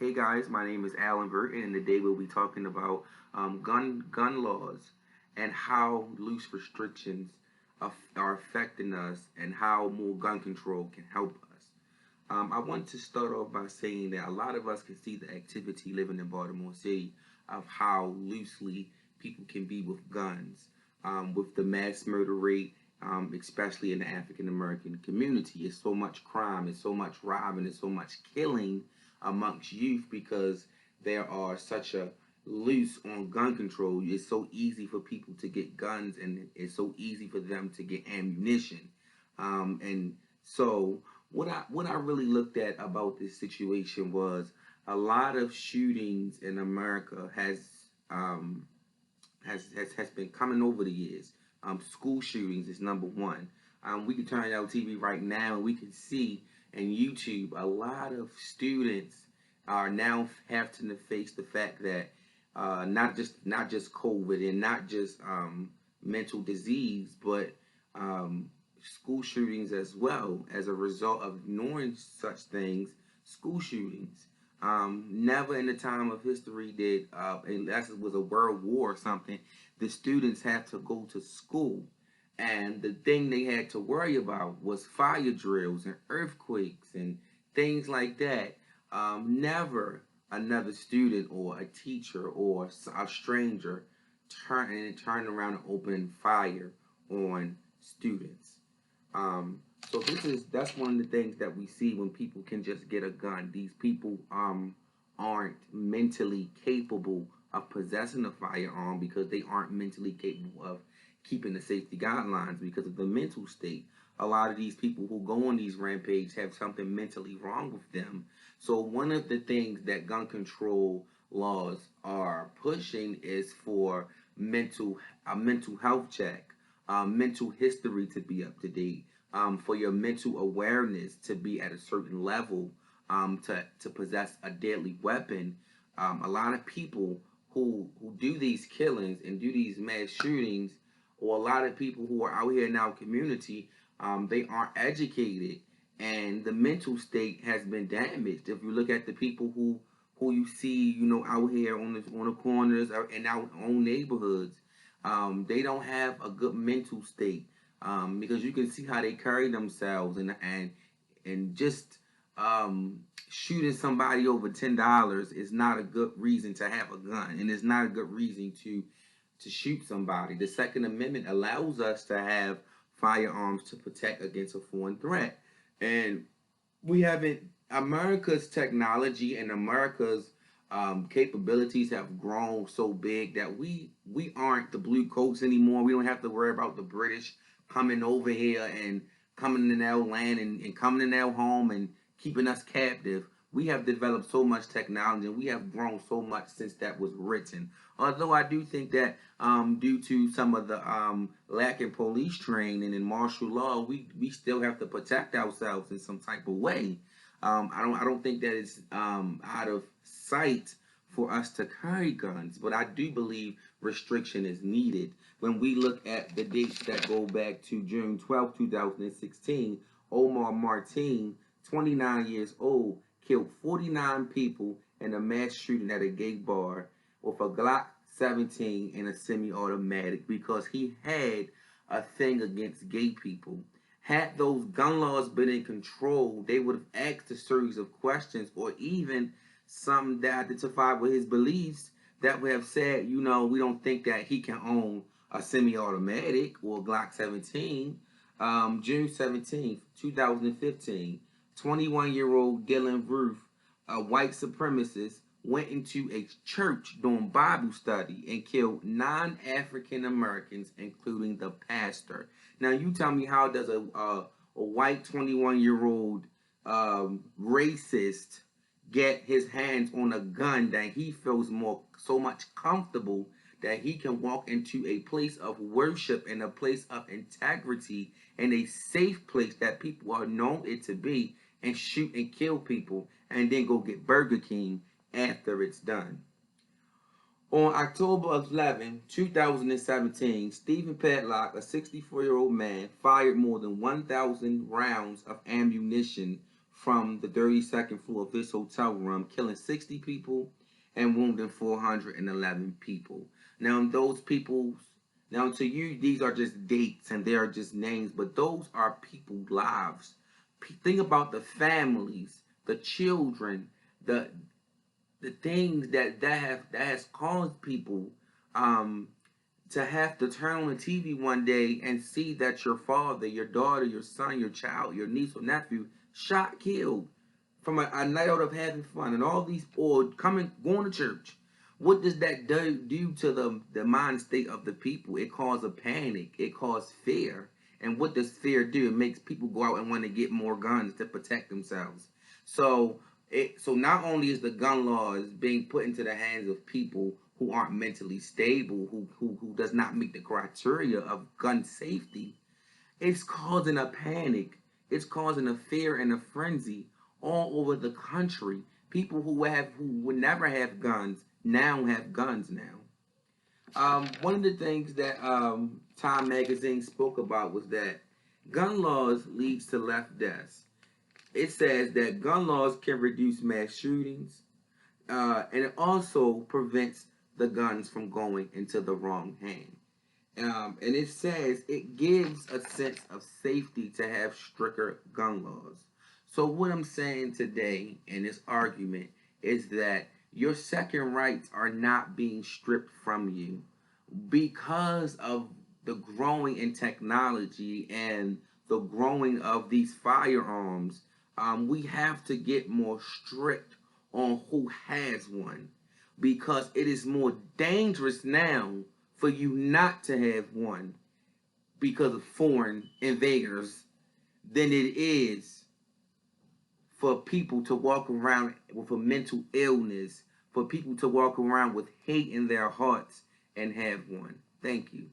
Hey guys, my name is Alan Burton, and today we'll be talking about gun laws and how loose restrictions are affecting us, and how more gun control can help us. I want to start off by saying that a lot of us can see the activity living in Baltimore City of how loosely people can be with guns, with the mass murder rate, especially in the African American community. It's so much crime, it's so much robbing, it's so much killing amongst youth because there are such a loose on gun control. It's so easy for people to get guns, and it's so easy for them to get ammunition. And so what I really looked at about this situation was a lot of shootings in America has been coming over the years. School shootings is number one. We can turn on TV right now and we can see in YouTube a lot of students are now having to face the fact that not just COVID and not just mental disease, but school shootings as well as a result of ignoring such things. School shootings. Never in the time of history did, unless it was a world war or something, the students had to go to school. And the thing they had to worry about was fire drills and earthquakes and things like that. Never another student or a teacher or a stranger turn around and open fire on students. So that's one of the things that we see when people can just get a gun. These people aren't mentally capable of possessing a firearm because they aren't mentally capable of keeping the safety guidelines because of the mental state. A lot of these people who go on these rampages have something mentally wrong with them. So one of the things that gun control laws are pushing is for a mental health check, mental history to be up to date, for your mental awareness to be at a certain level, to possess a deadly weapon. A lot of people who do these killings and do these mass shootings, or a lot of people who are out here in our community, they aren't educated, and the mental state has been damaged. If you look at the people who you see, out here on the corners or in our own neighborhoods, they don't have a good mental state, because you can see how they carry themselves, and just shooting somebody over $10 is not a good reason to have a gun, and it's not a good reason to shoot somebody. The Second Amendment allows us to have firearms to protect against a foreign threat, and we haven't. America's technology and America's capabilities have grown so big that we aren't the blue coats anymore. We don't have to worry about the British coming over here and coming in our land, and coming in our home and keeping us captive. We have developed so much technology, and we have grown so much since that was written. Although I do think that, due to some of the lack in police training and martial law, we still have to protect ourselves in some type of way. I don't think that it's out of sight for us to carry guns, but I do believe restriction is needed. When we look at the dates that go back to June 12th, 2016, Omar Martin, 29 years old, killed 49 people in a mass shooting at a gay bar with a Glock 17 and a semi-automatic because he had a thing against gay people. Had those gun laws been in control, they would have asked a series of questions, or even some that identified with his beliefs, that would have said, we don't think that he can own a semi-automatic or a Glock 17. June 17th, 2015, 21-year-old Dylan Roof, a white supremacist, went into a church doing Bible study and killed 9 African Americans, including the pastor. Now, you tell me, how does a white 21-year-old racist get his hands on a gun that he feels so much comfortable that he can walk into a place of worship and a place of integrity and a safe place that people are known it to be, and shoot and kill people and then go get Burger King after it's done? On October 11, 2017, Stephen Padlock, a 64-year-old man, fired more than 1,000 rounds of ammunition from the 32nd floor of this hotel room, killing 60 people and wounding 411 people. Now, those people, now to you, these are just dates and they are just names, but those are people's lives. Think about the families, the children, the things that has caused people um, to have to turn on the TV one day and see that your father, your daughter, your son, your child, your niece or nephew shot, killed from a night out of having fun, and all these or going to church. What does that do to the mind state of the people? It causes a panic. It causes fear. And what does fear do? It makes people go out and want to get more guns to protect themselves. So so not only is the gun laws being put into the hands of people who aren't mentally stable, who does not meet the criteria of gun safety, it's causing a panic. It's causing a fear and a frenzy all over the country. People who would never have guns now have guns now. One of the things that Time Magazine spoke about was that gun laws leads to left deaths. It says that gun laws can reduce mass shootings, and it also prevents the guns from going into the wrong hand. And it says it gives a sense of safety to have stricter gun laws. So what I'm saying today in this argument is that your second rights are not being stripped from you because of the growing in technology and the growing of these firearms. We have to get more strict on who has one because it is more dangerous now for you not to have one because of foreign invaders than it is for people to walk around with a mental illness, for people to walk around with hate in their hearts and have one. Thank you.